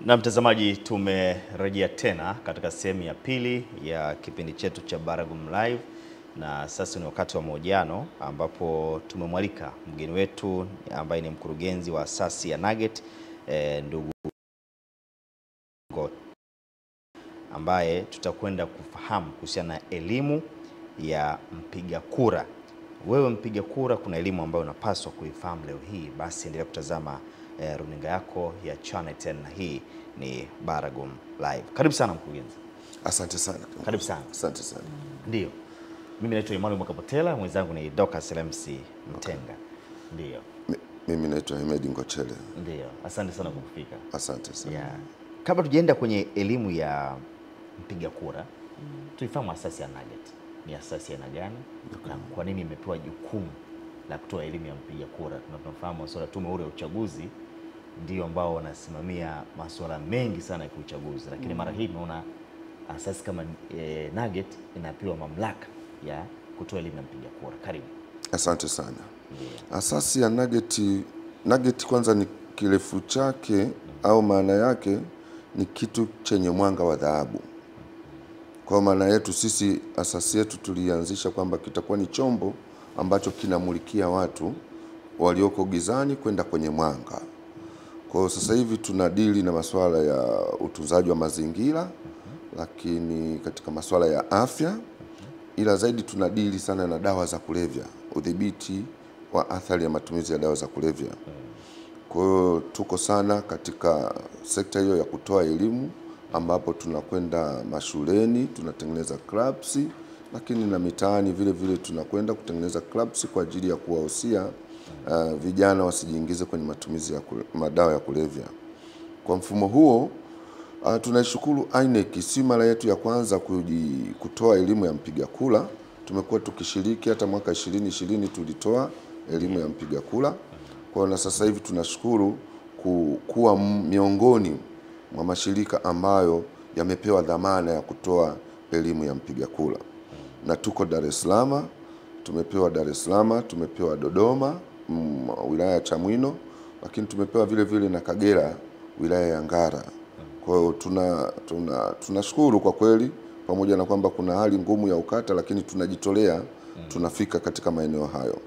Na mtazamaji, tumerejea tena katika sehemu ya pili ya kipindi chetu cha Baragum Live, na sasa ni wakati wa mahojiano ambapo tumemwalika mgeni wetu ambaye ni mkurugenzi wa asasi ya Nugget, ndugu Got, ambaye tutakwenda kufahamu kuhusiana na elimu ya mpiga kura. Wewe mpiga kura, kuna elimu ambayo unapaswa kuifahamu leo hii, basi endelea kutazama runinga yako ya Channel 10, na hii ni Baragum Live. Karibu sana mkurugenzi. Asante sana. Karibu sana. Asante sana. Ndio. Mimi naitwa Emmanuel Mwakapotela, mwenzangu ni Dorcas LMC Mtenga. Ndio. Mimi naitwa Hemedi Ngochele. Ndio. Asante sana kwa kufika. Asante sana. Yeah. Kabla tujaenda kwenye elimu ya mpiga kura, tuifahamu asasi ya Nugget. Ni asasi ya aina gani? Na kwa nini imepewa jukumu la kutoa elimu ya mpiga kura? Tunafahamu masuala tume huru ya uchaguzi ndio ambao wanasimamia masuala mengi sana ya uchaguzi, lakini mara hii tunaona asasi kama Nugget inapewa mamlaka ya kutoa elimu ya mpiga kura. Karibu. Asante sana. Asasi ya Nugget kwanza ni kirefu chake au maana yake ni kitu chenye mwanga wa dhahabu. Kwa maana yetu sisi, asasi yetu tulianzisha kwamba kitakuwa ni chombo ambacho kinamulikia watu walioko gizani kwenda kwenye mwanga. Kwa hiyo sasa hivi tunadili na masuala ya utunzaji wa mazingira, lakini katika masuala ya afya, ila zaidi tunadili sana na dawa za kulevya, udhibiti wa athari ya matumizi ya dawa za kulevya. Kwa hiyo tuko sana katika sekta hiyo ya kutoa elimu, ambapo tunakwenda mashuleni, tunatengeneza clubs, lakini na mitaani vile vile tunakwenda kutengeneza clubs kwa ajili ya kuwahusia vijana wasijiingize kwenye matumizi ya madawa ya kulevya. Kwa mfumo huo, tunaishukuru INEC, si mara yetu ya kwanza kutoa elimu ya mpiga kura. Tumekuwa tukishiriki, hata mwaka 2020 tulitoa elimu ya mpiga kura. Kwa na sasa hivi tunashukuru kuwa miongoni mwa mashirika ambayo yamepewa dhamana ya kutoa elimu ya mpiga kura. Na tuko Dar es Salaam, tumepewa Dar es Salaam, tumepewa Dodoma, wilaya ya Chamwino, lakini tumepewa vile vile na Kagera, wilaya ya Ngara. Kwa hiyo tunashukuru kwa kweli, pamoja na kwamba kuna hali ngumu ya ukata, lakini tunajitolea, tunafika katika maeneo hayo.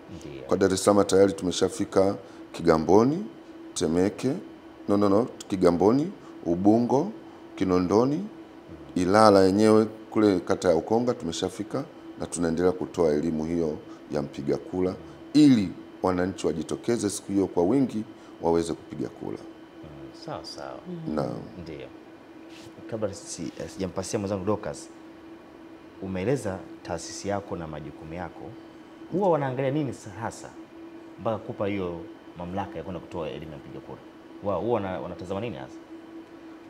Kwa Dar es Salaam tayari tumeshafika Kigamboni, Temeke, Kigamboni, Ubungo, Kinondoni, Ilala yenyewe kule kata ya Ukonga tumeshafika, na tunaendelea kutoa elimu hiyo ya mpiga kura ili wananchi wajitokeze siku hiyo kwa wingi waweze kupiga kura. Sawa sawa. Ndio. Kabla sijampasia mwenzangu Dorcas, umeeleza taasisi yako na majukumu yako. Huwa wanaangalia nini hasa mpaka kupa hiyo mamlaka ya kwenda kutoa elimu ya mpiga kura? Huwa wanatazama nini hasa?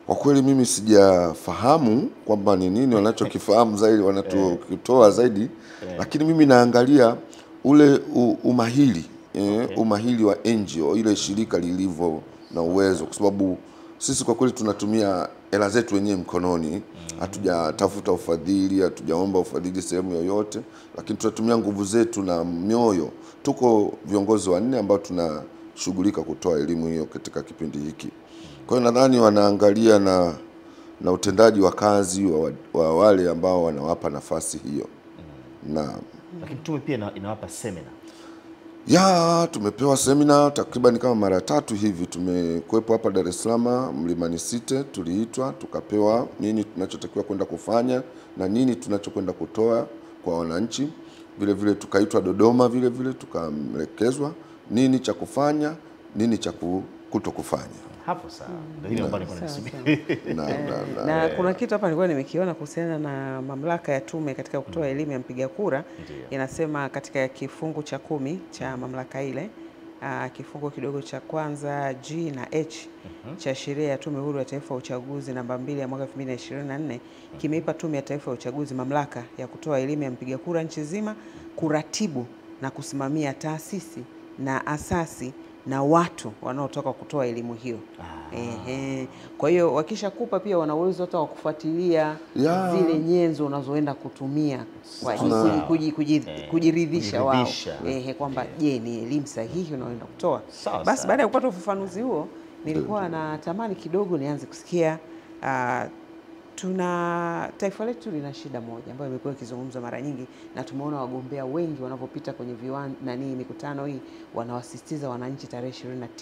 Kwa kweli mimi sijafahamu kwamba ni nini wanachokifahamu zaidi, wanatoa zaidi, lakini mimi naangalia ule umahiri, umahiri wa NGO, ile shirika lilivyo na uwezo, kwa sababu sisi kwa kweli tunatumia hela zetu wenyewe mkononi, hatujatafuta ufadhili, hatujaomba ufadhili sehemu yoyote, lakini tunatumia nguvu zetu na mioyo. Tuko viongozi 4 ambao tunashughulika kutoa elimu hiyo katika kipindi hiki. Kwa hiyo nadhani wanaangalia na utendaji wa kazi wa wale ambao wanawapa nafasi hiyo. Lakini tume pia inawapa seminar. Tumepewa seminar takriban kama mara 3 hivi. Tumekuepo hapa Dar es Salaam, Mlimani City, tuliitwa tukapewa nini tunachotakiwa kwenda kufanya na nini tunachokwenda kutoa kwa wananchi. Vile vile tukaitwa Dodoma, vile vile tukaelekezwa nini cha kufanya, nini cha kutokufanya. Hapo sawa. Ndio hilo ambalo nilikuwa nasubiri. Na kuna kitu hapa nilikuwa nimekiona kuhusiana na mamlaka ya tume katika kutoa elimu ya mpiga kura. Inasema katika kifungu cha 10 cha mamlaka ile, kifungu kidogo cha kwanza G na H cha sheria ya Tume Huru ya Taifa ya Uchaguzi namba 2 ya mwaka 2024 kimeipa Tume ya Taifa ya Uchaguzi mamlaka ya kutoa elimu ya mpiga kura nchi nzima, kuratibu na kusimamia taasisi na asasi na watu wanaotoka kutoa elimu hiyo. Kwa hiyo wakishakupa pia wana uwezo hata wa kufuatilia zile nyenzo unazoenda kutumia kwa kujiridhisha wao kwamba je, ni elimu sahihi unaoenda kutoa. Basi baada ya kupata ufafanuzi huo, nilikuwa natamani kidogo nianze kusikia taifa letu lina shida moja ambayo imekuwa ikizungumzwa mara nyingi, na tumeona wagombea wengi wanapopita kwenye mikutano hii wanawasisitiza wananchi tarehe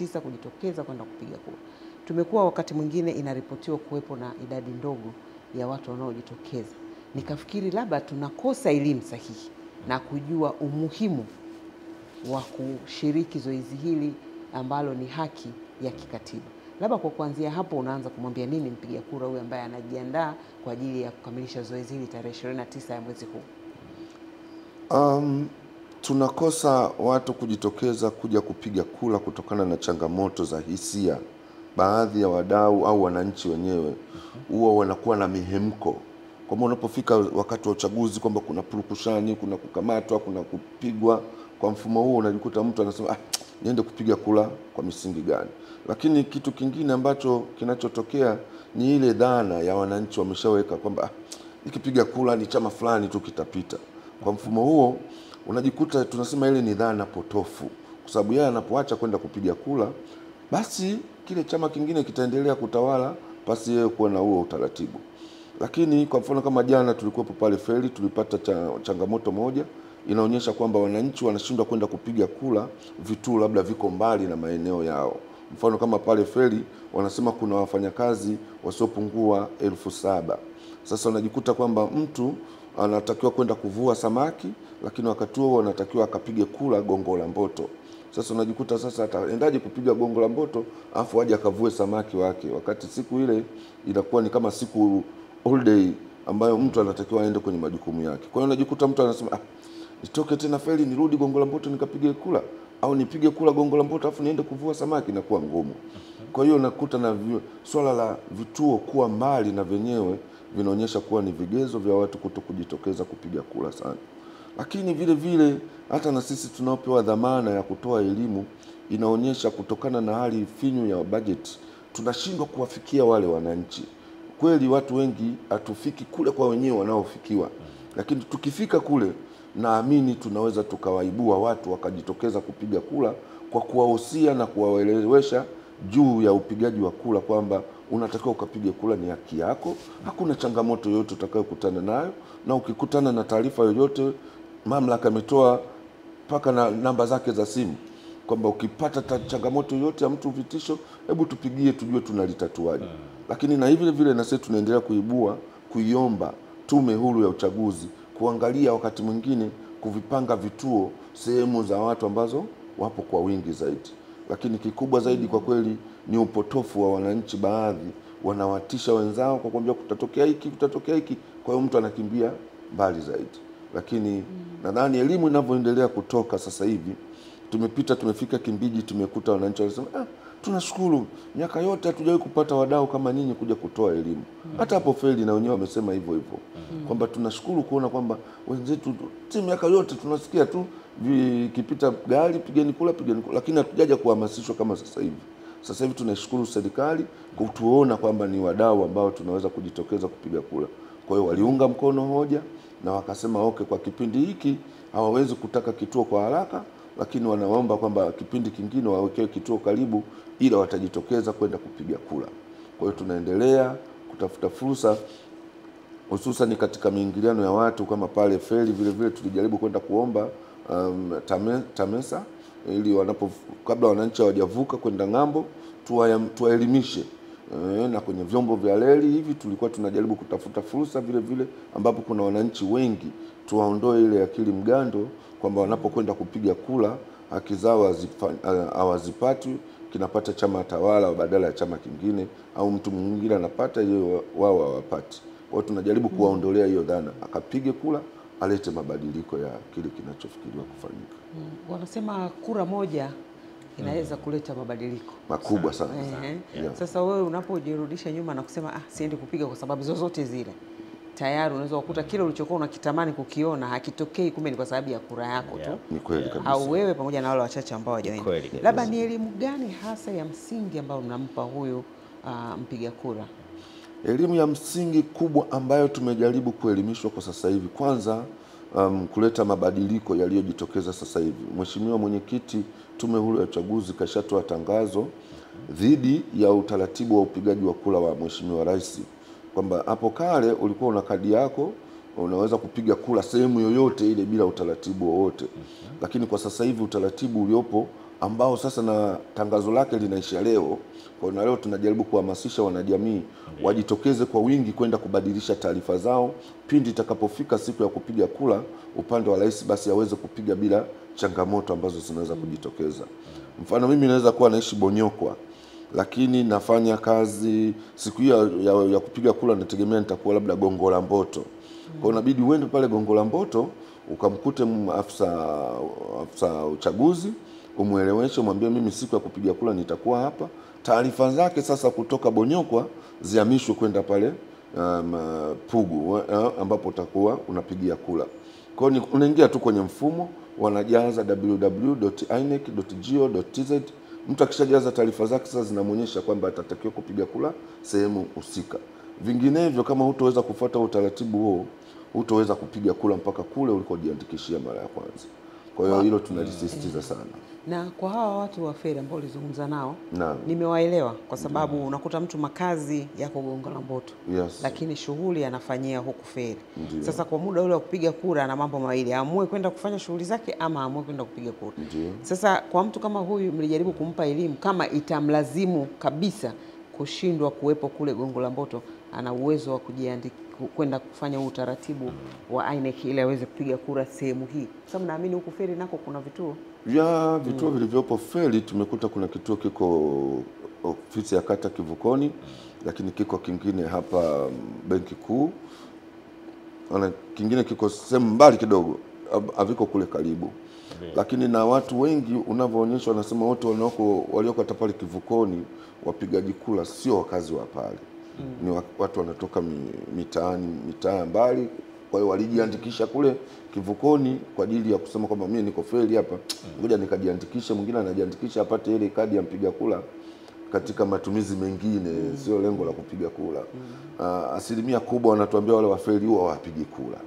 29 kujitokeza kwenda kupiga kura. Tumekuwa wakati mwingine inaripotiwa kuwepo na idadi ndogo ya watu wanaojitokeza. Nikafikiri labda tunakosa elimu sahihi na kujua umuhimu wa kushiriki zoezi hili ambalo ni haki ya kikatiba. Labda kwa kuanzia hapo unaanza kumwambia nini mpiga kura huyu ambaye anajiandaa kwa ajili ya kukamilisha zoezi hili tarehe 29 ya mwezi huu? Tunakosa watu kujitokeza kuja kupiga kura kutokana na changamoto za hisia. Baadhi ya wadau au wananchi wenyewe huwa wanakuwa na mihemko kwamba unapofika wakati wa uchaguzi kwamba kuna purukushani, kuna kukamatwa, kuna kupigwa. Kwa mfumo huo unajikuta mtu anasema niende kupiga kura kwa misingi gani? Lakini kitu kingine ambacho kinachotokea ni ile dhana ya wananchi wameshaweka kwamba nikipiga kura ni chama fulani tu kitapita. Kwa mfumo huo unajikuta tunasema ile ni dhana potofu, kwa sababu yeye anapoacha kwenda kupiga kura, basi kile chama kingine kitaendelea kutawala pasi yeye kuwa na huo utaratibu. Lakini kwa mfano kama jana tulikuwa pale Feri, tulipata changamoto moja inaonyesha kwamba wananchi wanashindwa kwenda kupiga kura, vituo labda viko mbali na maeneo yao. Mfano kama pale Feri wanasema kuna wafanyakazi wasiopungua 7,000. Sasa unajikuta kwamba mtu anatakiwa kwenda kuvua samaki, lakini wakati huo anatakiwa akapige kura Gongo la Mboto. Sasa unajikuta sasa ataendaje kupiga Gongo la Mboto afu aje akavue samaki wake, wakati siku ile inakuwa ni kama siku all day ambayo mtu anatakiwa aende kwenye majukumu yake. Kwa hiyo unajikuta mtu anasema nitoke tena Feri nirudi Gongo la Mboto nikapige kura, au nipige kura Gongo la Mboto afu niende kuvua samaki, na kuwa ngumu. Kwa hiyo nakuta na swala la vituo kuwa mbali na wenyewe vinaonyesha kuwa ni vigezo vya watu kutokujitokeza kupiga kura sana. Lakini vile vile hata na sisi tunaopewa dhamana ya kutoa elimu inaonyesha kutokana na hali finyu ya budget tunashindwa kuwafikia wale wananchi. Kweli watu wengi hatufiki kule kwa wenyewe wanaofikiwa, lakini tukifika kule naamini tunaweza tukawaibua watu wakajitokeza kupiga kura kwa kuwahusia na kuwaelewesha juu ya upigaji wa kura kwamba unatakiwa ukapige kura, ni haki yako, hakuna changamoto yoyote utakayokutana nayo, na ukikutana na taarifa yoyote mamlaka imetoa mpaka na namba zake za simu kwamba ukipata changamoto yoyote ya mtu vitisho, hebu tupigie tujue tunalitatuaje. Lakini na hivi vile na sisi tunaendelea kuiomba Tume Huru ya Uchaguzi kuangalia wakati mwingine kuvipanga vituo sehemu za watu ambazo wapo kwa wingi zaidi. Lakini kikubwa zaidi kwa kweli ni upotofu wa wananchi. Baadhi wanawatisha wenzao kwa kuambia kutatokea hiki, kutatokea hiki, kwa hiyo mtu anakimbia mbali zaidi. Lakini nadhani elimu inavyoendelea kutoka sasa hivi, tumefika Kimbiji, tumekuta wananchi wanasema tunashukuru, miaka yote hatujawahi kupata wadau kama nyinyi kuja kutoa elimu. Hata hapo Feri na wenyewe wamesema hivyo hivyo kwamba tunashukuru kuona kwamba wenzetu miaka yote tunasikia tu vikipita gari pigeni kula, lakini hatujaja kuhamasishwa kama sasa hivi. Sasa hivi tunashukuru serikali kutuona kwamba ni wadau ambao tunaweza kujitokeza kupiga kura. Kwa hiyo waliunga mkono hoja na wakasema kwa kipindi hiki hawawezi kutaka kituo kwa haraka, lakini wanaomba kwamba kipindi kingine wawekewe kituo karibu, ila watajitokeza kwenda kupiga kura. Kwa hiyo tunaendelea kutafuta fursa, hususan katika miingiliano ya watu kama pale Feri. Vile vile tulijaribu kwenda kuomba TAMESA ili kabla wananchi hawajavuka kwenda ng'ambo tuwaelimishe, na kwenye vyombo vya reli hivi tulikuwa tunajaribu kutafuta fursa vile vile ambapo kuna wananchi wengi, tuwaondoe ile akili mgando kwamba wanapokwenda kupiga kura haki zao hawazipati, kinapata chama tawala badala ya chama kingine, au mtu mwingine anapata hiyo wao hawapati. Kwa hiyo tunajaribu kuwaondolea hiyo dhana, akapige kura alete mabadiliko ya kile kinachofikiriwa kufanyika. Wanasema kura moja inaweza kuleta mabadiliko makubwa sana. Yeah. Sasa wewe unapojirudisha nyuma na kusema siendi kupiga kwa sababu zozote zile, tayari unaweza kukuta kile ulichokuwa unakitamani kukiona hakitokei, kumbe ni kwa sababu ya kura yako tu. Ni kweli kabisa. Au wewe pamoja na wale wachache ambao hawajaenda. Labda ni elimu gani hasa ya msingi ambayo mnampa huyu mpiga kura? Elimu ya msingi kubwa ambayo tumejaribu kuelimishwa kwa sasa hivi, kwanza kuleta mabadiliko yaliyojitokeza sasa hivi. Mheshimiwa Mwenyekiti Tume Huru ya Uchaguzi kashatoa tangazo dhidi ya utaratibu wa upigaji wa kura wa Mheshimiwa Rais, kwamba hapo kale ulikuwa una kadi yako unaweza kupiga kura sehemu yoyote ile bila utaratibu wowote. Lakini kwa sasa hivi utaratibu uliopo ambao sasa na tangazo lake linaisha leo, kwa na leo tunajaribu kuhamasisha wanajamii wajitokeze kwa wingi kwenda kubadilisha taarifa zao pindi itakapofika siku ya kupiga kura upande wa rais, basi aweze kupiga bila changamoto ambazo zinaweza kujitokeza. Mfano, mimi naweza kuwa naishi Bonyokwa lakini nafanya kazi siku hiyo ya kupiga kura, nategemea nitakuwa labda Gongo la Mboto. Kwa inabidi uende pale Gongo la Mboto ukamkute afisa uchaguzi, umueleweshe, mwambie mimi siku ya kupiga kura nitakuwa hapa. Taarifa zake sasa kutoka Bonyokwa zihamishwe kwenda pale Pugu ambapo utakuwa unapigia kura. Kwa hiyo unaingia tu kwenye mfumo, wanajaza www.inec.go.tz. Mtu akishajaza taarifa zake sasa zinamuonyesha kwamba atatakiwa kupiga kura sehemu husika. Vinginevyo kama hutoweza kufuata utaratibu huo, hutoweza kupiga kura mpaka kule ulikojiandikishia mara ya kwanza. Kwa hiyo hilo tunalisisitiza sana. Na kwa hawa watu wa feri ambao ulizungumza nao, nimewaelewa kwa sababu unakuta mtu makazi yako Gongo la Mboto, lakini shughuli anafanyia huku feri. Sasa kwa muda ule wa kupiga kura ana mambo mawili, aamue kwenda kufanya shughuli zake ama aamue kwenda kupiga kura. Sasa kwa mtu kama huyu mlijaribu kumpa elimu kama itamlazimu kabisa kushindwa kuwepo kule Gongo la Mboto, ana uwezo wa kujiandika kwenda kufanya utaratibu wa INEC ili aweze kupiga kura sehemu hii. Sasa naamini huku feri nako kuna vituo. Vituo vilivyopo feri, tumekuta kuna kituo kiko ofisi ya kata Kivukoni, lakini kiko kingine hapa Benki Kuu. Na kingine kiko sehemu mbali kidogo, haviko kule karibu. Lakini na watu wengi unavyoonyeshwa wanasema wote walioko pale Kivukoni wapigaji kura sio wakazi wa pale. Ni watu wanatoka mitaa mbali, kwa hiyo walijiandikisha kule Kivukoni kwa ajili ya kusema kwamba mimi niko feri hapa, ngoja nikajiandikishe. Mwingine anajiandikisha apate ile kadi ya mpiga kura katika matumizi mengine, sio lengo la kupiga kura. Asilimia kubwa wanatuambia wale wa feri huwa hawapigi kura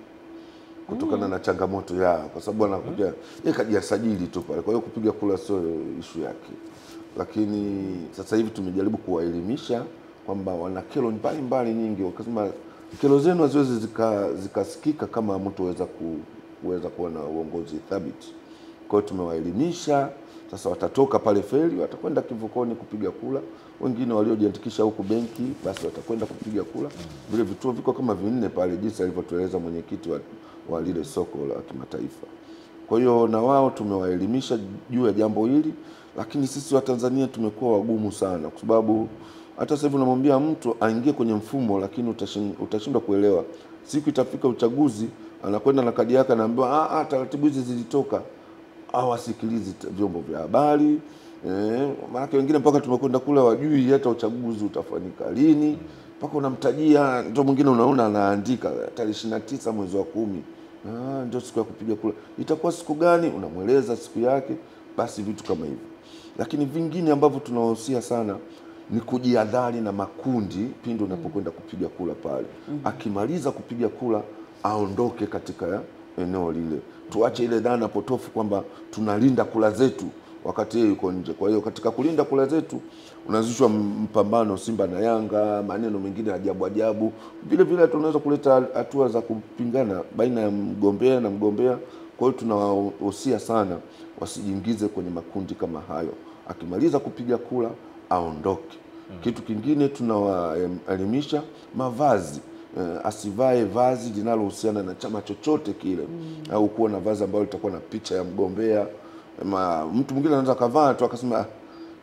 kutokana na changamoto yao, kwa sababu anakuja yeye kajisajili tu pale, kwa hiyo kupiga kura sio issue yake. Lakini sasa hivi tumejaribu kuwaelimisha kwamba wana kero mbalimbali nyingi, wakasema kero zenu haziwezi zikasikika kama mtu weza kuwa na uongozi thabiti. Kwa hiyo tumewaelimisha, sasa watatoka pale feri watakwenda Kivukoni kupiga kura. Wengine waliojiandikisha huku benki basi watakwenda kupiga kura. Vile vituo viko kama 4 pale jinsi alivyotueleza mwenyekiti wa lile soko la kimataifa. Kwa hiyo na wao tumewaelimisha juu ya jambo hili, lakini sisi wa Tanzania tumekuwa wagumu sana, kwa sababu hata sasa hivi unamwambia mtu aingie kwenye mfumo, lakini utashindwa kuelewa. Siku itafika uchaguzi, anakwenda na kadi yake, anaambiwa taratibu hizi zilitoka, au asikilizi vyombo vya habari. Maana wengine mpaka tumekwenda kule wajui hata uchaguzi utafanyika lini, mpaka unamtajia. Ndio mwingine unaona anaandika tarehe 29 mwezi wa 10, ndio siku ya kupiga kura. Itakuwa siku gani? Unamweleza siku yake, basi vitu kama hivyo. Lakini vingine ambavyo tunawahusia sana ni kujiadhari na makundi pindi unapokwenda kupiga kura pale. Akimaliza kupiga kura aondoke katika eneo lile. Tuache ile dhana potofu kwamba tunalinda kura zetu wakati yeye yuko nje. Kwa hiyo katika kulinda kura zetu unazishwa mpambano Simba na Yanga, maneno mengine ajabu. Vile vile tunaweza kuleta hatua za kupingana baina ya mgombea na mgombea. Kwa hiyo tunawahusia sana wasijiingize kwenye makundi kama hayo. Akimaliza kupiga kura aondoke. Kitu kingine tunawaelimisha mavazi. Asivae vazi linalohusiana na chama chochote kile, au kuwa na vazi ambalo litakuwa na picha ya mgombea. Mtu mwingine anaweza kavaa tu akasema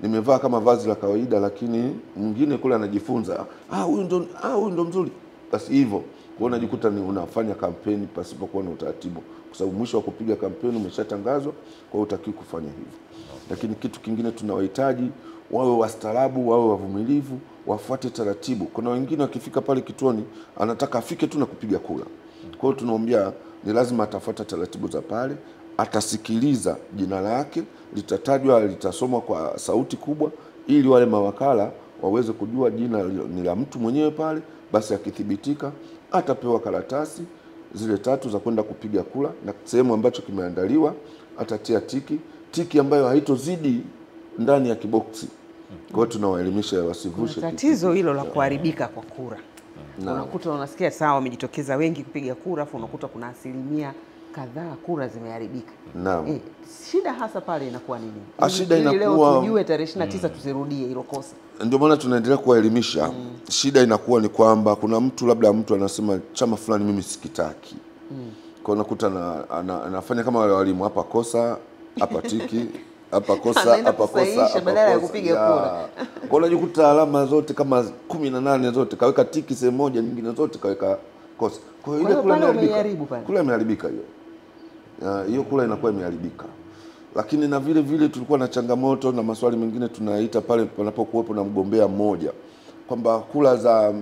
nimevaa kama vazi la kawaida, lakini mwingine kule anajifunza huyu ndo mzuri, basi hivyo. hiyo unajikuta ni unafanya kampeni pasipokuwa na utaratibu, kwa sababu mwisho wa kupiga kampeni umeshatangazwa, kwa hiyo hutakiwi kufanya hivyo. Lakini kitu kingine tunawahitaji wawe wastaarabu, wawe wavumilivu, wafuate taratibu. Kuna wengine wakifika pale kituoni anataka afike tu na kupiga kura. Kwa hiyo tunaombea ni lazima atafuata taratibu za pale, atasikiliza jina lake, litatajwa, litasomwa kwa sauti kubwa ili wale mawakala waweze kujua jina ni la mtu mwenyewe pale. Basi akithibitika atapewa karatasi zile 3 za kwenda kupiga kura, na sehemu ambacho kimeandaliwa atatia tiki ambayo haitozidi ndani ya kiboksi. Kwa hiyo tunawaelimisha wasivushe tatizo hilo la kuharibika kwa kura. Unakuta unasikia sawa wamejitokeza wengi kupiga kura, afu unakuta kuna asilimia kadhaa kura zimeharibika. Naam. Shida hasa pale inakuwa nini? Shida inakuwa leo tujue tarehe 29 tusirudie hilo kosa. Ndio maana tunaendelea kuwaelimisha. Shida inakuwa ni kwamba kuna mtu anasema chama fulani mimi sikitaki. Kwa unakuta anafanya kama wale walimu, hapa kosa, hapa tiki, hapa kosa, hapa kosa, badala ya kupiga kura. Kwa unajikuta alama zote kama 18 zote kaweka tiki sehemu moja, nyingine zote kaweka kosa. Kwa hiyo ile kula imeharibika hiyo. Hiyo kula inakuwa imeharibika. Lakini na vile tulikuwa na changamoto na maswali mengine tunaita pale panapokuwepo na mgombea mmoja kwamba kula za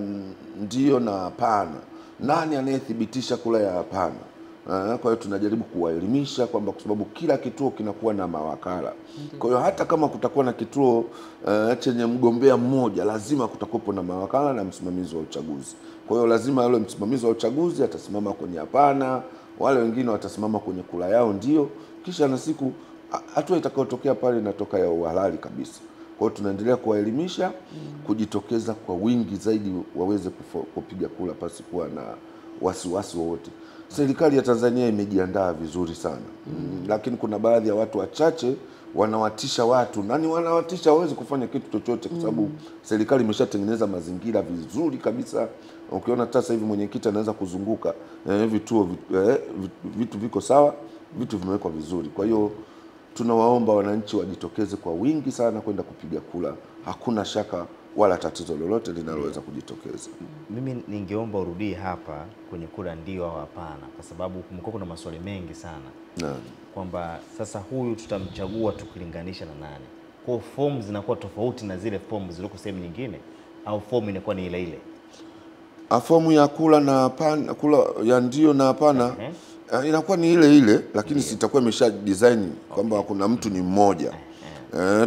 ndio na hapana, nani anayethibitisha kula ya hapana? Kwa hiyo tunajaribu kuwaelimisha kwamba kwa sababu kila kituo kinakuwa na mawakala. Kwa hiyo hata kama kutakuwa na kituo chenye mgombea mmoja, lazima kutakuwepo na mawakala na msimamizi wa uchaguzi. Kwa hiyo lazima yule msimamizi wa uchaguzi atasimama kwenye hapana, wale wengine watasimama kwenye kula yao ndio, kisha na siku hatua itakayotokea pale inatoka ya uhalali kabisa. Kwa hiyo tunaendelea kuwaelimisha kujitokeza kwa wingi zaidi waweze kupiga kula pasi kuwa na wasiwasi wowote. Serikali ya Tanzania imejiandaa vizuri sana. Lakini kuna baadhi ya watu wachache wanawatisha watu. Nani wanawatisha waweze kufanya kitu chochote kwa sababu serikali imeshatengeneza mazingira vizuri kabisa. Ukiona sasa hivi mwenyekiti anaweza kuzunguka vitu viko sawa, vitu vimewekwa vizuri. Kwa hiyo tunawaomba wananchi wajitokeze kwa wingi sana kwenda kupiga kula. Hakuna shaka wala tatizo lolote linaloweza kujitokeza. Mimi ningeomba urudie hapa kwenye kura ndio au hapana, kwa sababu kumekuwa kuna maswali mengi sana. Kwamba sasa huyu tutamchagua tukilinganisha na nani? Kwa fomu zinakuwa tofauti na zile fomu zilizoko sehemu nyingine au fomu inakuwa ni ile ile? Fomu ya kula na hapana, kula ya ndio na hapana inakuwa ni ile ile, lakini sitakuwa imesha design kwamba kuna mtu ni mmoja.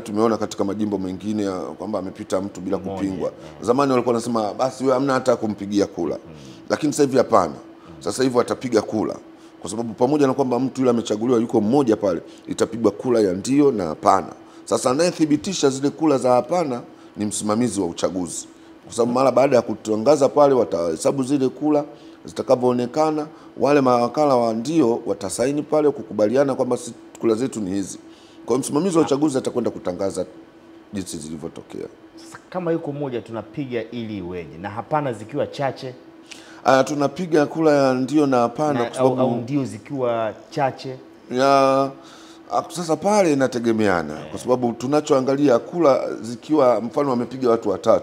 Tumeona katika majimbo mengine kwamba amepita mtu bila kupingwa. Zamani walikuwa wanasema basi wewe hamna hata kumpigia kula. Lakini sasa hivi hapana. Sasa hivi atapiga kula. Kwa sababu pamoja na kwamba mtu yule amechaguliwa yuko mmoja pale, itapigwa kula ya ndio na hapana. Sasa anayethibitisha zile kula za hapana ni msimamizi wa uchaguzi. Kwa sababu mara baada ya kutangaza pale watahesabu zile kula zitakavyoonekana, wale mawakala wa ndio watasaini pale kukubaliana kwamba kula zetu ni hizi. Kwa msimamizi wa uchaguzi atakwenda kutangaza jinsi zilivyotokea. Sasa kama yuko mmoja tunapiga ili iweje? Na hapana zikiwa chache? Tunapiga kula ya ndio na hapana kwa sababu au ndio zikiwa chache. Sasa pale inategemeana kwa sababu tunachoangalia kula zikiwa mfano wamepiga watu 3.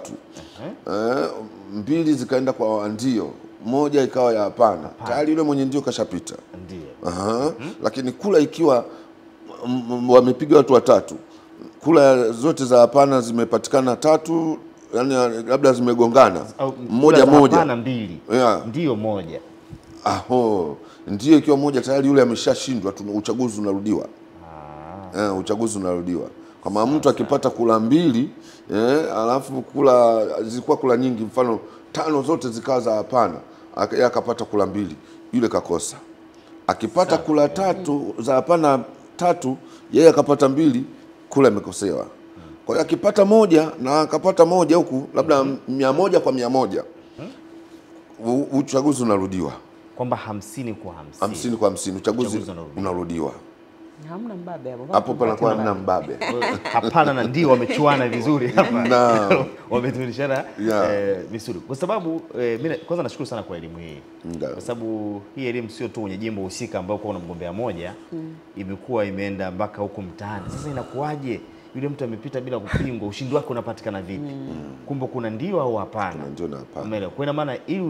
2 zikaenda kwa ndio, 1 ikawa ya hapana. Tayari yule mwenye ndio kashapita. Ndio. Lakini kula ikiwa wamepiga watu 3, kula zote za hapana zimepatikana 3, yani labda zimegongana moja hapana 2 ndio 1. Ndio ikiwa 1 tayari yule ameshashindwa, uchaguzi unarudiwa. Uchaguzi unarudiwa. Kama mtu akipata kula 2 alafu kula zilikuwa kula nyingi, mfano 5 zote zikawa za hapana, akapata kula 2, yule kakosa. Akipata kula 3 za hapana 3, yeye akapata 2, kula imekosewa. Kwa hiyo akipata 1 na akapata 1 huku labda 100 kwa 100, uchaguzi unarudiwa. Kwamba 50 kwa 50. 50 kwa 50 uchaguzi unarudiwa. Hamna mbabe hapo. Hapo panakuwa hamna mbabe. Hapana na ndio wamechuana vizuri hapa. Wameturishana vizuri. Kwa sababu mimi kwanza nashukuru sana kwa elimu hii. Kwa sababu hii elimu sio tu kwenye jimbo husika ambao kuna mgombea mmoja, imekuwa imeenda mpaka huko mtaani. Sasa inakuwaje yule mtu amepita bila kupingwa, ushindi wake unapatikana vipi? Kumbe kuna ndio au hapana. Ndio na hapana. Umeelewa? Kwa ina maana ili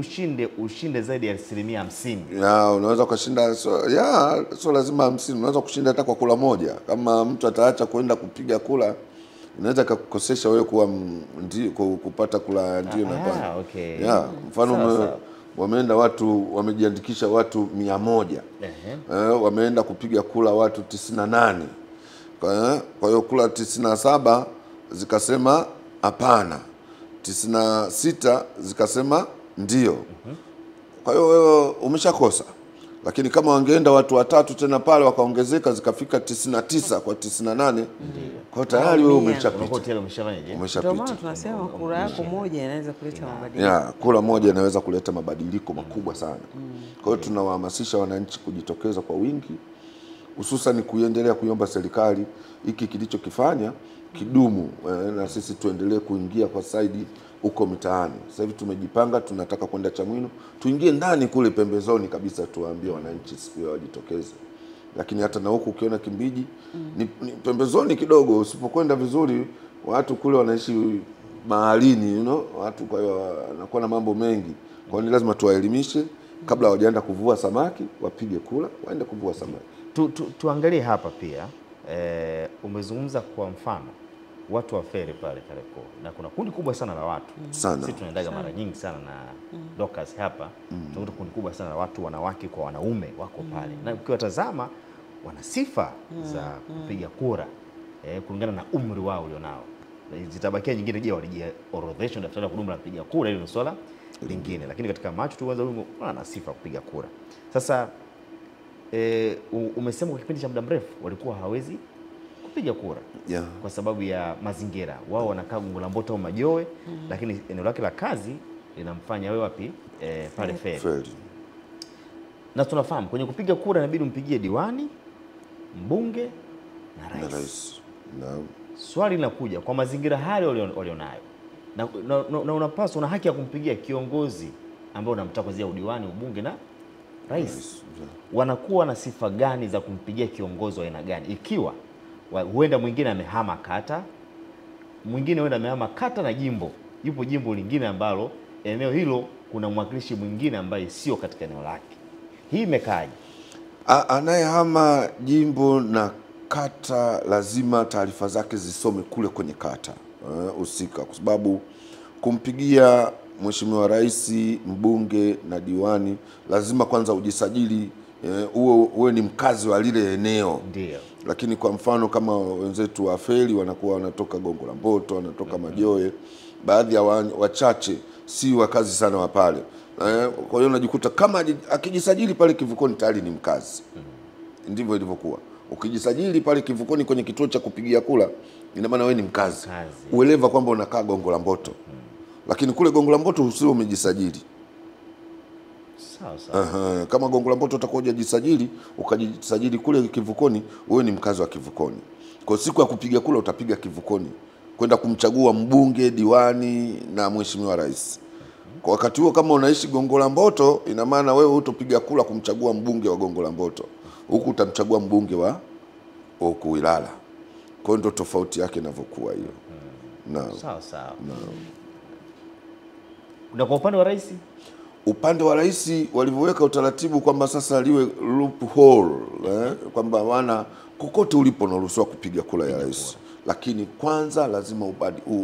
ushinde zaidi ya 50%. Ya, unaweza kushinda so lazima 50, unaweza kushinda hata kwa kula moja. Kama mtu ataacha kwenda kupiga kula, inaweza kukosesha wewe kuwa ndio kupata kula ndio na hapana. Okay. Ya, mfano wameenda watu wamejiandikisha watu 100. Wameenda kupiga kula watu 98. Kwa hiyo kula 97 zikasema hapana. 96 zikasema ndio. Kwa hiyo wewe umeshakosa. Lakini kama wangeenda watu watatu tena pale wakaongezeka zikafika 99 kwa 98, kwa tayari wewe umeshapita. Ndio maana tunasema kura yako moja inaweza kuleta mabadiliko. Ya, kura moja inaweza kuleta mabadiliko makubwa sana. Kwa hiyo tunawahamasisha wananchi kujitokeza kwa wingi, hususan kuendelea kuiomba serikali hiki kilichokifanya kidumu, na sisi tuendelee kuingia kwa saidi huko mitaani. Sasa hivi tumejipanga, tunataka kwenda Chamwino, tuingie ndani kule pembezoni kabisa, tuwaambie wananchi siku wajitokeze. Lakini hata na huku ukiona Kimbiji ni pembezoni kidogo, usipokwenda vizuri watu kule wanaishi mahalini, watu, kwa hiyo wanakuwa na mambo mengi. Kwa hiyo lazima tuwaelimishe kabla hawajaenda kuvua samaki, wapige kula, waende kuvua samaki. Tuangalie hapa pia, umezungumza kwa mfano watu wa feri pale Kariakoo, na kuna kundi kubwa sana la watu sana. Sisi tunaendaga mara nyingi sana na Dorcas hapa, tunakuta kundi kubwa sana la watu, wanawake kwa wanaume wako pale, na ukiwatazama wana sifa za kupiga kura kulingana na umri wao ulionao. Zitabakia nyingine, je, walijiorodhesha daftari la kudumu la kupiga kura? Hilo ni swala lingine, lakini katika macho tu huyu ana sifa kupiga kura. Sasa umesema kwa kipindi cha muda mrefu walikuwa hawezi kupiga kura kwa sababu ya mazingira. Wao wanakaa Gongo la Mboto au Majowe, lakini eneo lake la kazi linamfanya wewe wapi? Pale Feri. Na tunafahamu kwenye kupiga kura inabidi umpigie diwani, mbunge na rais. Swali linakuja kwa mazingira hayo walionayo, na unapaswa, una haki ya kumpigia kiongozi ambaye unamtaka kuanzia udiwani, ubunge na rais. Wanakuwa na sifa gani za kumpigia kiongozi wa aina gani, ikiwa huenda mwingine amehama kata, mwingine huenda amehama kata na jimbo, yupo jimbo lingine ambalo eneo hilo kuna mwakilishi mwingine ambaye sio katika eneo lake? Hii imekaaje? Anayehama jimbo na kata lazima taarifa zake zisome kule kwenye kata husika, kwa sababu kumpigia Mheshimiwa Rais, mbunge na diwani lazima kwanza ujisajili, uwe ni mkazi wa lile eneo. Ndio. Lakini kwa mfano kama wenzetu wa Feri wanakuwa wanatoka Gongo la Mboto, wanatoka Majowe, baadhi ya wachache si wakazi sana wa pale. Kwa hiyo unajikuta kama akijisajili pale Kivukoni tayari ni mkazi. Ndivyo ilivyokuwa. Ukijisajili pale Kivukoni kwenye kituo cha kupigia kula, ina maana wewe ni mkazi. Ueleva kwamba unakaa Gongo la Mboto. Lakini kule Gongo la Mboto usio umejisajili. Sawa. Kama Gongo la Mboto utakuja jisajili, ukajisajili kule Kivukoni, wewe ni mkazi wa Kivukoni. Kwa siku ya kupiga kula utapiga Kivukoni, kwenda kumchagua mbunge, diwani na Mheshimiwa Rais. Kwa wakati huo kama unaishi Gongo la Mboto, ina maana wewe hutopiga kula kumchagua mbunge wa Gongo la Mboto. Huku utamchagua mbunge wa huku Ilala. Kwa hiyo ndio tofauti yake inavyokuwa hiyo. Sawa. Na kwa upande wa rais? Upande wa rais walivyoweka utaratibu kwamba sasa liwe loophole, kwamba wana kokote ulipo unaruhusiwa kupiga kura ya rais. Lakini kwanza lazima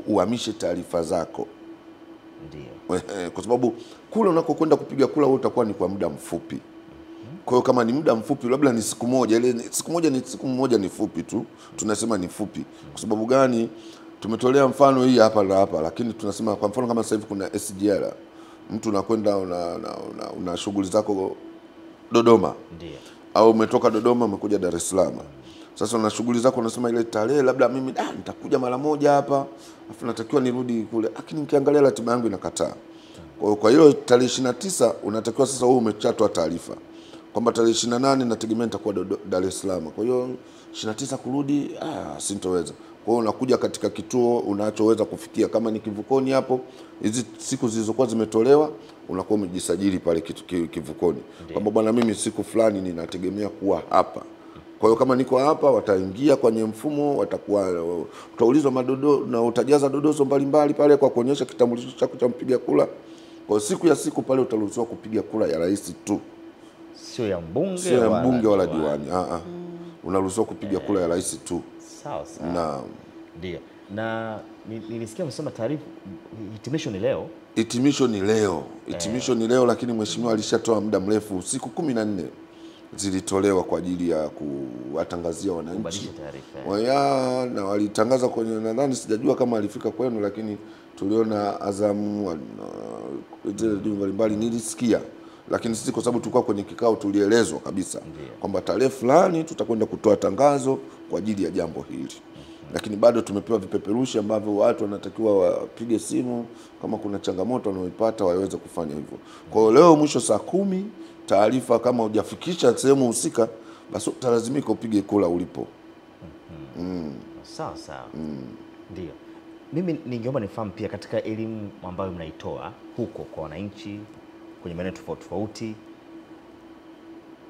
uhamishe taarifa zako. Ndio. Kwa sababu kule unakokwenda kupiga kura wewe utakuwa ni kwa muda mfupi. Kwa hiyo kama ni muda mfupi, labda ni siku moja, ile siku moja ni fupi tu. Tunasema ni fupi. Kwa sababu gani? Tumetolea mfano hii hapa, lakini tunasema kwa mfano kama sasa hivi kuna SGR. Mtu unakwenda una shughuli zako Dodoma. Ndio. Au umetoka Dodoma umekuja Dar es Salaam. Sasa una shughuli zako, unasema ile tarehe labda mimi nitakuja mara moja hapa, afu natakiwa nirudi kule. Lakini nikiangalia ratiba yangu inakataa. Kwa hiyo tarehe 29 unatakiwa sasa wewe umechatwa taarifa kwamba tarehe 28 nategemea nitakuwa Dar es Salaam. Kwa hiyo 29 kurudi sintoweza. Kwa hiyo unakuja katika kituo unachoweza kufikia, kama ni Kivukoni hapo, hizi siku zilizokuwa zimetolewa unakuwa umejisajili pale Kivukoni. Kwamba bwana mimi siku fulani ninategemea kuwa hapa. Kwa hiyo kama niko hapa, wataingia kwenye mfumo, utaulizwa madodo na utajaza dodoso mbalimbali pale kwa kuonyesha kitambulisho chako cha mpiga kura. Kwa siku ya siku pale utaruhusiwa kupiga kura ya rais tu, sio ya mbunge wala diwani. Unaruhusiwa kupiga kura ya rais tu. Sawa sawa. Na ndio. Na nilisikia msema taarifa hitimisho ni leo. Hitimisho ni leo, lakini mheshimiwa alishatoa muda mrefu, siku 14 zilitolewa kwa ajili ya kuwatangazia wananchi na walitangaza kwenye, nadhani sijajua kama alifika kwenu, lakini tuliona Azamu mbalimbali nilisikia, lakini sisi kwa sababu tulikuwa kwenye kikao tulielezwa kabisa kwamba tarehe fulani tutakwenda kutoa tangazo kwa ajili ya jambo hili. Lakini bado tumepewa vipeperushi ambavyo watu wanatakiwa wapige simu kama kuna changamoto wanaoipata waweze kufanya hivyo. Kwa hiyo leo mwisho saa 10 taarifa, kama hujafikisha sehemu husika basi utalazimika upige kura ulipo. Sawa sawa. Ndio. Mimi ningeomba nifahamu pia katika elimu ambayo mnaitoa huko kwa wananchi kwenye maeneo tofauti tofauti,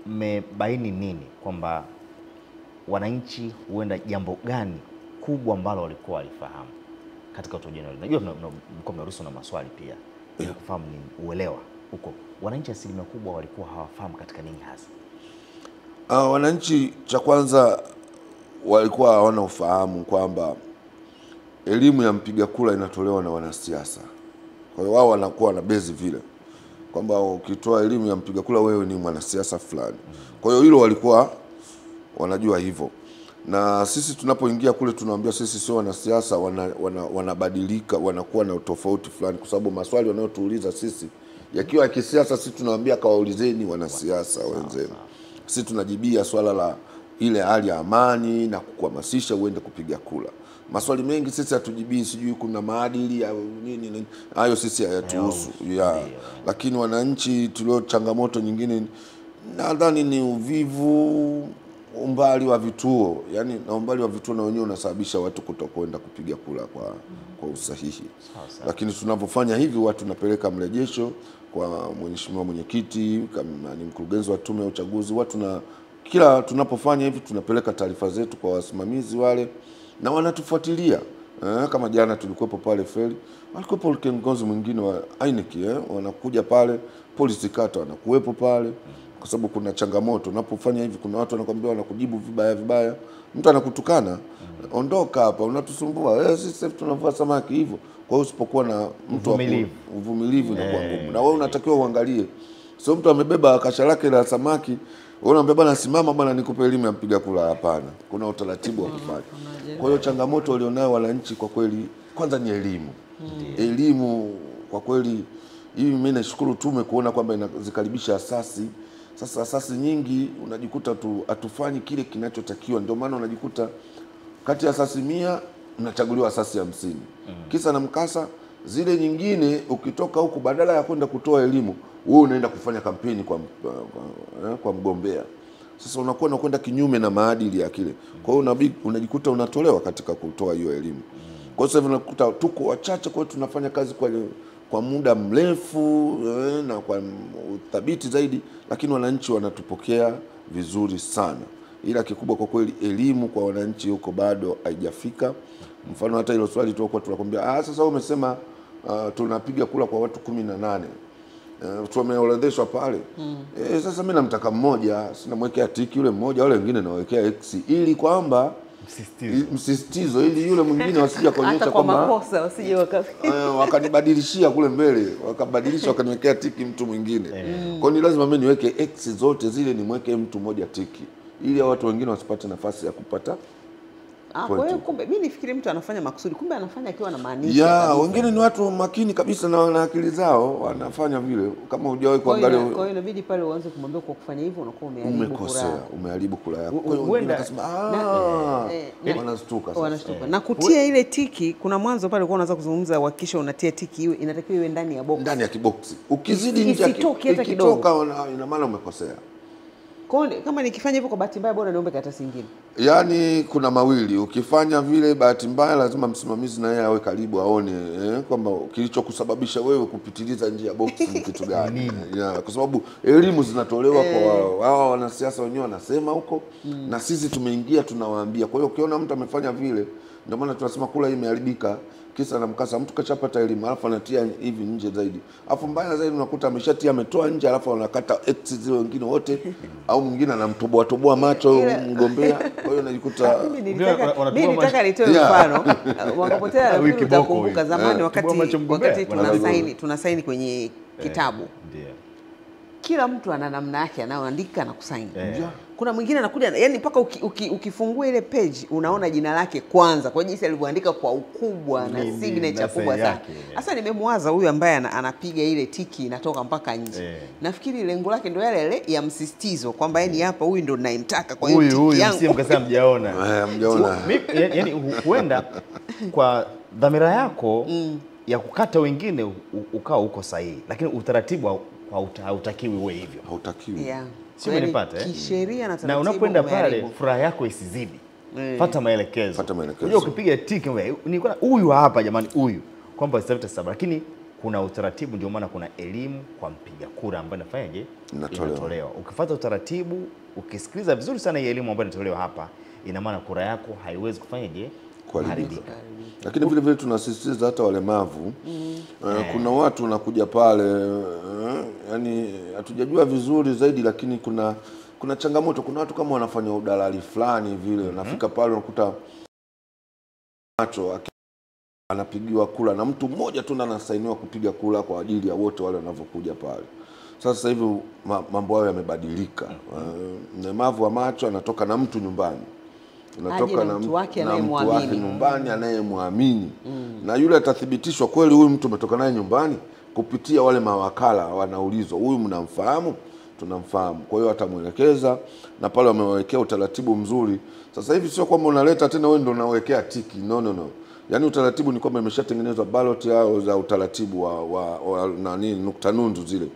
mmebaini nini kwamba wananchi huenda jambo gani kubwa ambalo walikuwa walifahamu katika utoaji wa elimu? Najua mko mnaruhusu na maswali pia ili kufahamu ni uelewa huko. Wananchi asilimia kubwa walikuwa hawafahamu katika nini hasa? Wananchi, cha kwanza walikuwa hawana ufahamu kwamba elimu ya mpiga kura inatolewa na wanasiasa. Kwa hiyo wao wanakuwa na base vile kwamba ukitoa elimu ya mpiga kura wewe ni mwanasiasa fulani. Kwa hiyo hilo walikuwa wanajua hivyo. Na sisi tunapoingia kule tunawaambia sisi sio wanasiasa, wanabadilika, wanakuwa na tofauti fulani, kwa sababu maswali wanayotuuliza sisi yakiwa ya kisiasa, sisi tunawaambia kawaulizeni wanasiasa wenzenu. Sisi tunajibia swala la ile hali ya amani na kukuhamasisha uende kupiga kura. Maswali mengi sisi hatujibii, sijui kuna maadili au nini, hayo sisi hayatuhusu. Lakini wananchi tulio changamoto nyingine nadhani ni uvivu, umbali wa vituo. Yani na umbali wa vituo na wenyewe unasababisha watu kutokwenda kupiga kura kwa usahihi. Lakini tunapofanya hivi watu tunapeleka mrejesho kwa mheshimiwa mwenyekiti, kama ni mkurugenzi wa tume ya uchaguzi, kila tunapofanya hivi tunapeleka taarifa zetu kwa wasimamizi wale na wanatufuatilia. Kama jana tulikuwepo pale Feli, walikuwepo kiongozi mwingine wa INEC, wanakuja pale, polisi kata wanakuwepo pale, kwa sababu kuna changamoto. Unapofanya hivi kuna watu wanakuambia, wanakujibu vibaya, mtu anakutukana, ondoka hapa, unatusumbua, sisi tunavua samaki hivyo. Kwa hiyo usipokuwa na mtu uvumilivu na kwa ngumu, na wewe unatakiwa uangalie, sio mtu amebeba kasha lake la samaki wewe unamwambia bwana simama bwana nikupe elimu ya mpiga kura. Hapana, kuna utaratibu wa kufanya. Kwa hiyo changamoto walionayo wananchi kwa kweli kwanza ni elimu. Elimu kwa kweli hii mimi nashukuru tume kuona kwamba inazikaribisha asasi. Sasa asasi nyingi unajikuta hatufanyi kile kinachotakiwa, ndio maana unajikuta kati ya asasi 100 unachaguliwa asasi 50. Kisa na mkasa zile nyingine ukitoka huku badala ya kwenda kutoa elimu wewe unaenda kufanya kampeni kwa mgombea. Sasa unakwenda kinyume na maadili ya kile. Kwa hiyo unajikuta unatolewa katika kutoa hiyo elimu. Kwa hiyo sasa unakuta tuko wachache, kwa hiyo tunafanya kazi kwa muda mrefu na kwa uthabiti zaidi, lakini wananchi wanatupokea vizuri sana. Ila kikubwa kwa kweli elimu kwa wananchi huko bado haijafika. Mfano hata hilo swali tulikuwa tunakwambia sasa umesema tunapiga kura kwa watu 18. Tumeorodheshwa pale. Sasa mimi namtaka mmoja, sina mwekea tiki yule mmoja, wale wengine nawekea X ili kwamba msisitizo ili yule mwingine wasije kuonyesha kwamba hata kwa makosa wasije wakanibadilishia kule mbele, wakabadilisha wakaniwekea tiki mtu mwingine. Kwa hiyo ni lazima mimi niweke X zote zile nimweke mtu mmoja tiki ili watu wengine wasipate nafasi ya kupata. Kwa hiyo kumbe mimi nifikiri mtu anafanya makusudi, kumbe anafanya akiwa na maanisha. Wengine ni watu makini kabisa na akili zao, wanafanya vile kama hujawahi kuangalia. Kwa hiyo inabidi pale uanze kumwambia kwa kufanya hivyo unakuwa umeharibu kura yako. Kwa hiyo wengine wanasema wanashtuka. Na kutia ile tiki, kuna mwanzo pale ulikuwa unaanza kuzungumza hakikisha unatia tiki iwe inatakiwa iwe ndani ya box. Ndani ya kiboksi. Ukizidi nje ikitoka ina maana umekosea. Kwa hiyo kama nikifanya hivyo kwa bahati mbaya, bora niombe karatasi nyingine. Yaani kuna mawili, ukifanya vile bahati mbaya lazima msimamizi na yeye awe karibu aone kwamba kilichokusababisha wewe kupitiliza nje ya box ni kitu gani. Kwa sababu elimu zinatolewa kwa wao wanasiasa wenyewe wanasema huko na sisi tumeingia tunawaambia. Kwa hiyo ukiona mtu amefanya vile, ndio maana tunasema kula hii imeharibika. Kisa na mkasa, mtu kachapata elimu alafu anatia hivi nje zaidi. Alafu mbaya zaidi unakuta ameshatia ametoa nje alafu anakata X zile wengine wote au mwingine anamtoboa macho mgombea. Kwa hiyo unajikuta mimi nilitaka nitoe mfano. Wangapotea nafikiri utakumbuka zamani wakati tunasaini kwenye kitabu. Kila mtu ana namna yake anaoandika na kusaini. Kuna mwingine anakuja yani mpaka ukifungua ile page unaona jina lake kwanza kwa jinsi alivyoandika kwa ukubwa na signature kubwa sana. Sasa nimemwaza huyu ambaye anapiga ile tiki inatoka mpaka nje. Nafikiri lengo lake ndio yale ya msisitizo kwamba yani hapa huyu ndio ninayemtaka kwa hiyo tiki yangu. Huyu mkasema mjaona. Mjaona. Yani huenda kwa dhamira yako ya kukata wengine ukao uko sahihi, lakini utaratibu hautakiwi uwe hivyo. Hautakiwi. Sio umenipata kisheria na taratibu. Na unapoenda pale furaha yako isizidi. Fuata maelekezo. Fuata maelekezo. Unajua ukipiga tiki nilikuwa huyu hapa jamani huyu kwamba isalete sababu, lakini kuna utaratibu, ndio maana kuna elimu kwa mpiga kura ambayo inafanyaje inatolewa. Ukifuata utaratibu, ukisikiliza vizuri sana hii elimu ambayo inatolewa hapa, ina maana kura yako haiwezi kufanyaje kuharibika. Lakini vile vile tunasisitiza hata walemavu. Kuna watu wanakuja pale yani hatujajua vizuri zaidi, lakini kuna changamoto. Kuna watu kama wanafanya udalali fulani vile unafika pale unakuta macho anapigiwa kula na mtu mmoja tu anasainiwa kupiga kula kwa ajili ya wote wale wanavyokuja pale. Sasa hivi mambo hayo yamebadilika. Mlemavu wa macho anatoka na mtu nyumbani. Unatoka na mtu wake nyumbani anayemwamini. Na yule atathibitishwa kweli huyu mtu umetoka naye nyumbani kupitia wale mawakala wanaulizwa, huyu mnamfahamu? Tunamfahamu. Kwa hiyo atamuelekeza na pale wamewekea utaratibu mzuri. Sasa hivi sio kwamba unaleta tena wewe ndio unawekea tiki. No. Yaani utaratibu ni kwamba imeshatengenezwa ballot yao za utaratibu wa nani nukta nundu zile.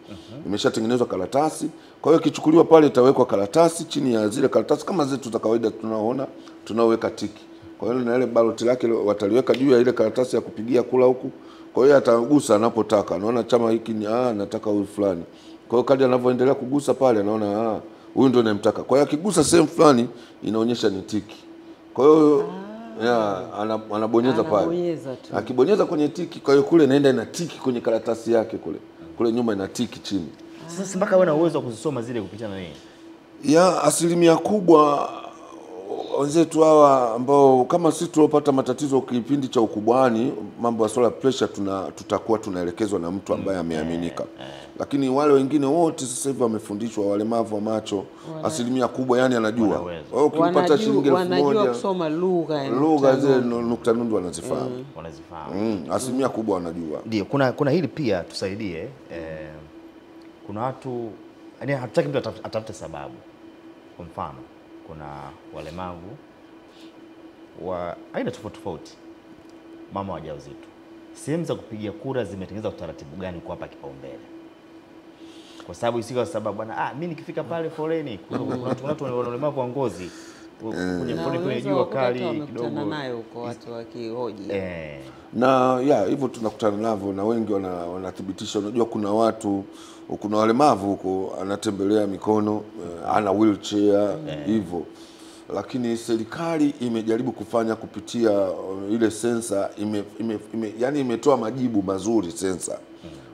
Imeshatengenezwa karatasi. Kwa hiyo kichukuliwa pale itawekwa karatasi, chini ya zile karatasi kama zetu za kawaida tunaoona tunaweka tiki. Kwa hiyo na ile ballot lake wataliweka juu ya ile karatasi ya kupigia kula huku. Kwa hiyo atagusa anapotaka. Anaona chama hiki ni nataka huyu fulani. Kwa hiyo kadri anavyoendelea kugusa pale anaona huyu ndio ninayemtaka. Kwa hiyo akigusa sehemu fulani inaonyesha ni tiki. Kwa hiyo anabonyeza pale. Akibonyeza kwenye tiki, kwa hiyo kule inaenda ina tiki kwenye karatasi yake kule. Kule nyuma ina tiki chini. Sasa mpaka wewe una uwezo wa kuzisoma zile kupitia na nini? Asilimia kubwa wenzetu hawa ambao kama sisi tuliopata matatizo kipindi cha ukubwani, mambo ya solar pressure tutakuwa tunaelekezwa na mtu ambaye ameaminika. Lakini wale wengine wote sasa hivi wamefundishwa, walemavu wa macho asilimia kubwa yani anajua. Wao ukipata shilingi 1000 wanajua kusoma lugha zile nukta nundu wanazifahamu. Asilimia kubwa wanajua. Ndio kuna hili pia tusaidie. Kuna watu yani hatutaki mtu atafute sababu. Kwa mfano kuna walemavu wa aina tofauti, mama wajawazito. Sehemu za kupigia kura zimetengenezwa utaratibu gani kwa hapa kipaumbele? Kwa sababu isika sababu bwana mimi nikifika pale foleni kuna watu walemavu wa ngozi kwenye foleni kwenye jua kali kidogo nayo kwa watu wakihoji. Na hivyo tunakutana navyo na wengi wanathibitisha. Unajua kuna walemavu huko anatembelea mikono, ana wheelchair hivyo. Lakini serikali imejaribu kufanya kupitia ile sensa yani imetoa majibu mazuri sensa.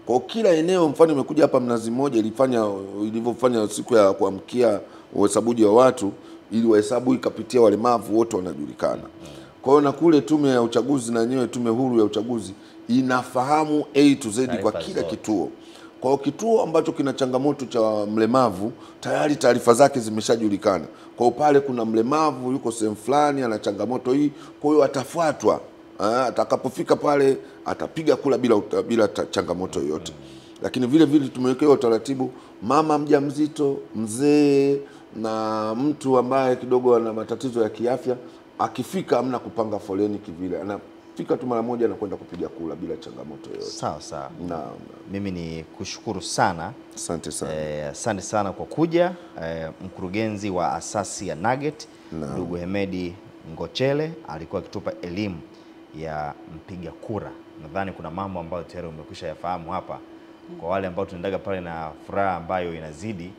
Kwa kila eneo, mfano imekuja hapa Mnazi Mmoja ilivyofanya siku ya kuamkia uhesabuji wa watu, ili wahesabu ikapitia walemavu wote wanajulikana. Kwa hiyo na kule tume ya uchaguzi na yenyewe tume huru ya uchaguzi inafahamu A to Z kwa kila kituo. Kwa hiyo kituo ambacho kina changamoto cha mlemavu tayari taarifa zake zimeshajulikana. Kwa hiyo pale kuna mlemavu yuko sehemu fulani ana changamoto hii, kwa hiyo atafuatwa. Atakapofika pale atapiga kula bila changamoto yoyote. Lakini vile vile tumewekewa utaratibu, mama mjamzito, mzee na mtu ambaye kidogo ana matatizo ya kiafya, akifika hamna kupanga foleni kivile. akifika tu mara moja anakwenda kupiga kura bila changamoto yoyote. Sawa sawa. Na Mimi ni kushukuru sana. asante sana. Asante sana kwa kuja. Mkurugenzi wa asasi ya Nugget ndugu Hemedi Ngochele alikuwa akitupa elimu ya mpiga kura. Nadhani kuna mambo ambayo tayari umekwisha yafahamu hapa. Kwa wale ambao tunaendaga pale na furaha ambayo inazidi,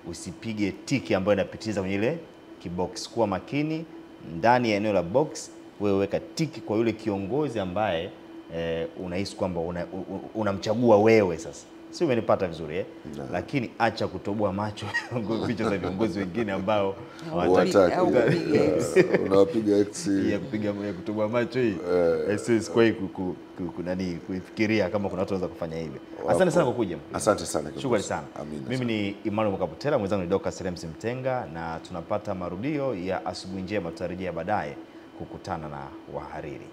usipige tiki ambayo inapitiza kwenye ile kibox. Kuwa makini ndani ya eneo la box, wewe weka tiki kwa yule kiongozi ambaye unahisi kwamba unamchagua wewe sasa. Si umenipata vizuri Lakini acha kutoboa macho picha za viongozi wengine ambao unawapiga X ya kutoboa macho hii. SS kwa kuifikiria kama kuna watu wanaweza kufanya hivi. Asante sana kwa kuja. Asante sana. Shukrani sana. Mimi ni Emmanuel Mkapotela, mwenzangu ni Dr. Serems Mtenga, na tunapata marudio ya Asubuhi Njema. Tutarejea baadaye kukutana na wahariri.